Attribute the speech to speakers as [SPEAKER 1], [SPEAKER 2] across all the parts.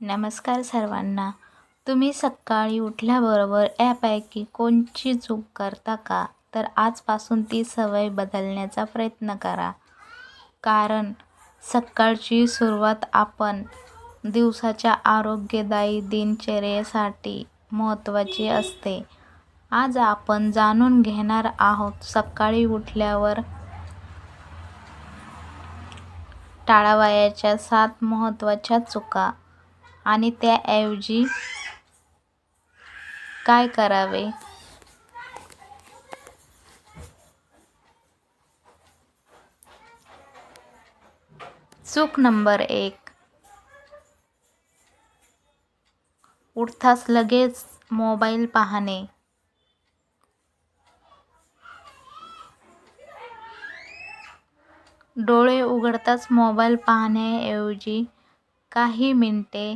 [SPEAKER 1] नमस्कार सर्वांना. तुम्ही सकाळी उठल्याबरोबर यापैकी कोणची चूक करता का? तर आजपासून ती सवय बदलण्याचा प्रयत्न करा. कारण सकाळची सुरुवात आपण दिवसाच्या आरोग्यदायी दिनचर्येसाठी महत्त्वाची असते. आज आपण जाणून घेणार आहोत सकाळी उठल्यावर टाळावयाच्या 7 महत्त्वाच्या चुका आणि त्याऐवजी काय करावे. चूक नंबर 1. उठताच लगेच मोबाईल पाहणे. डोळे उघडताच मोबाईल पाहण्याऐवजी काही मिनिटे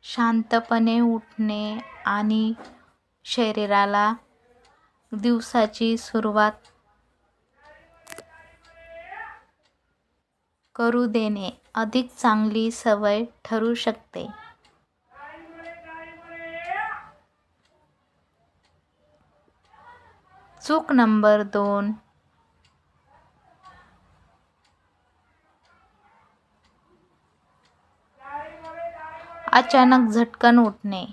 [SPEAKER 1] शांतपणे उठणे आणि शरीराला दिवसाची सुरुवात करू देणे अधिक चांगली सवय ठरू शकते. चूक नंबर 2. अचानक झटकन उठणे.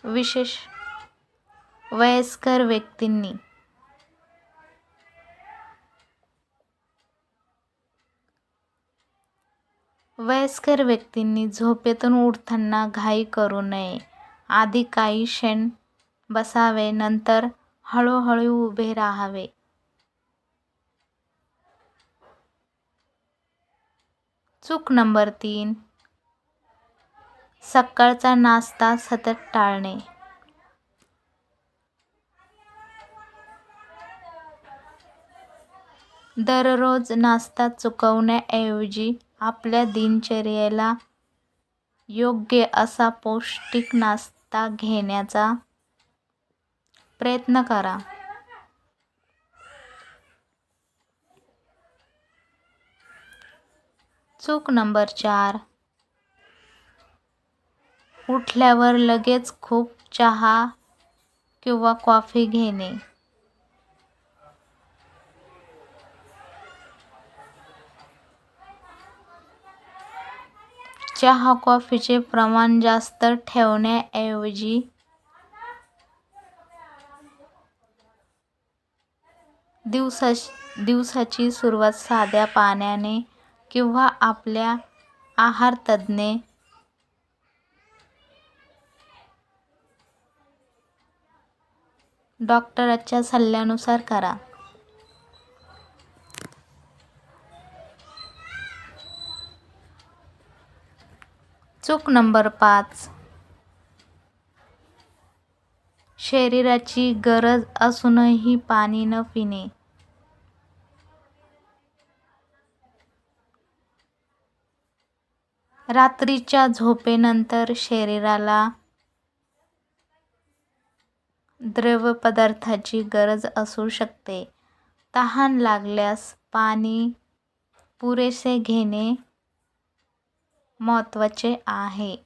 [SPEAKER 1] विशेष वयस्कर व्यक्तींनी झोपेतून उठताना घाई करू नये. आधी काही क्षण बसावे, नंतर हळूहळू उभे राहावे. चूक नंबर 3. सकाळचा नाश्ता सतत टाळणे. दररोज नाश्ता चुकवण्याऐवजी आपल्या दिनचर्येला योग्य असा पौष्टिक नाश्ता घेण्याचा प्रयत्न करा. चूक नंबर 4. उठल्यावर लगेच खूप चहा किंवा कॉफी घेणे. चहा कॉफीचे प्रमाण जास्त ठेवण्याऐवजी दिवसाची सुरुवात साध्या पाण्याने किंवा आपल्या आहार तज्ज्ञ डॉक्टरांच्या सल्ल्यानुसार करा. चूक नंबर 5. शरीराची गरज असूनही पाणी न पिणे. रात्रीच्या झोपेनंतर शरीराला द्रव पदार्थाची गरज असू शकते. तहान लागल्यास पाणी पुरेसे घेणे महत्त्वाचे आहे.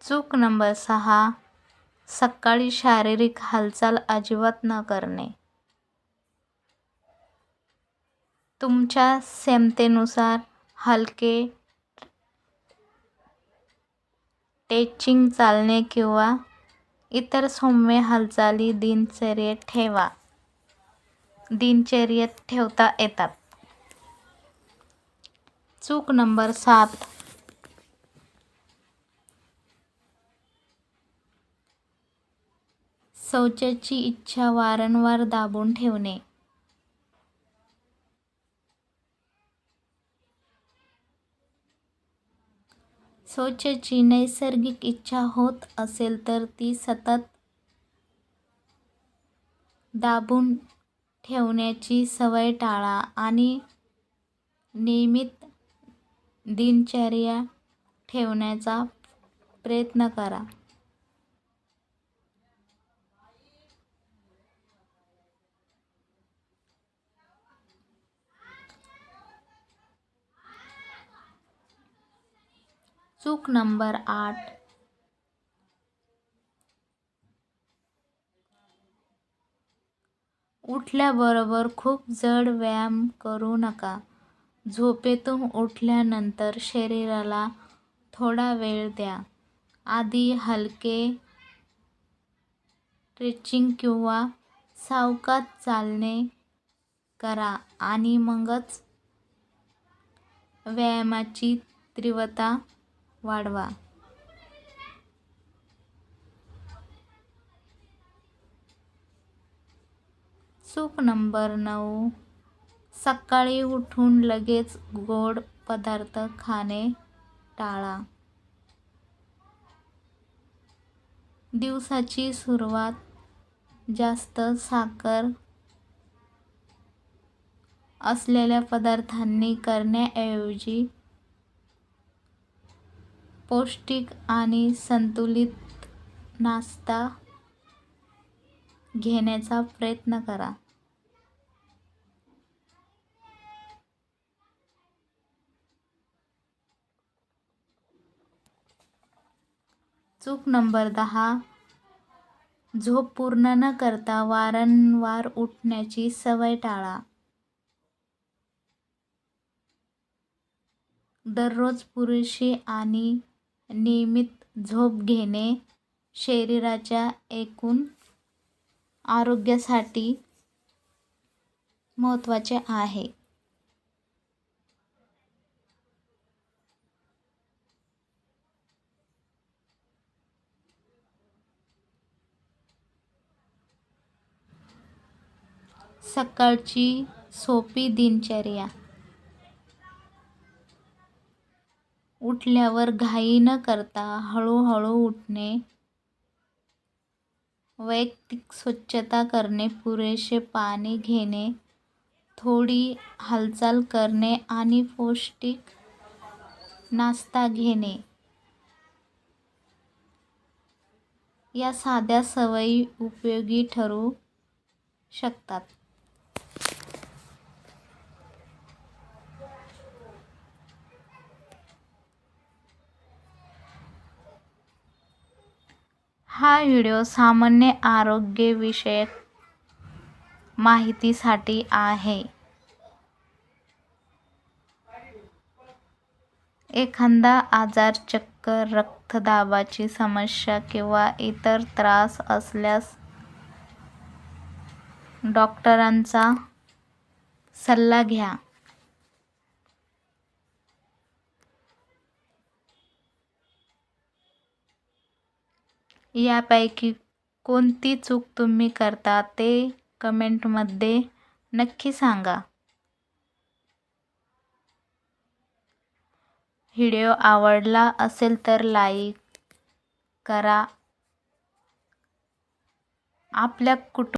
[SPEAKER 1] चूक नंबर 6. सकाळी शारीरिक हालचाल अजिबात न करणे. तुमच्या क्षमतेनुसार हलके स्ट्रेचिंग, चालणे किंवा इतर सौम्य हालचाली दिनचर्येत ठेवता येतात. चूक नंबर 7. शौचाची इच्छा वारंवार दाबून ठेवणे. शौचाची नैसर्गिक इच्छा होत असेल तर ती सतत दाबून ठेवण्याची सवय टाळा आणि नियमित दिनचर्या ठेवण्याचा प्रयत्न करा. चूक नंबर 8. उठल्याबरोबर खूप जड व्यायाम करू नका. झोपेतून उठल्यानंतर शरीराला थोडा वेळ द्या. आधी हलके स्ट्रेचिंग किंवा सावकाश चालणे करा आणि मगच व्यायामाची तीव्रता वाढवा. चूक नंबर 9. सकाळी उठून लगेच गोड पदार्थ खाणे टाळा. दिवसाची सुरुवात जास्त साखर असलेल्या पदार्थांनी करण्याऐवजी पौष्टिक आणि संतुलित नाश्ता घेण्याचा प्रयत्न करा. चूक नंबर 10. झोप पूर्ण न करता वारंवार उठण्याची सवय टाळा. दररोज पुरेशी आणि नियमित झोप घेणे शरीराच्या एकूण आरोग्यासाठी महत्त्वाचे आहे. सकाळची सोपी दिनचर्या. उठल्यावर घाई न करता हळूहळू उठणे, वैयक्तिक स्वच्छता करणे, पुरेसे पाणी घेणे, थोडी हालचाल करणे आणि पौष्टिक नाश्ता घेणे या साध्या सवयी उपयोगी ठरू शकतात. हा व्हिडिओ सामान्य आरोग्यविषयक माहितीसाठी आहे. एखादा आजार, चक्कर, रक्तदाबाची समस्या किंवा इतर त्रास असल्यास डॉक्टरांचा सल्ला घ्या. यापैकी कोणती चूक तुम्ही करता ते कमेंटमध्ये नक्की सांगा. व्हिडिओ आवडला असेल तर लाईक करा. आपल्या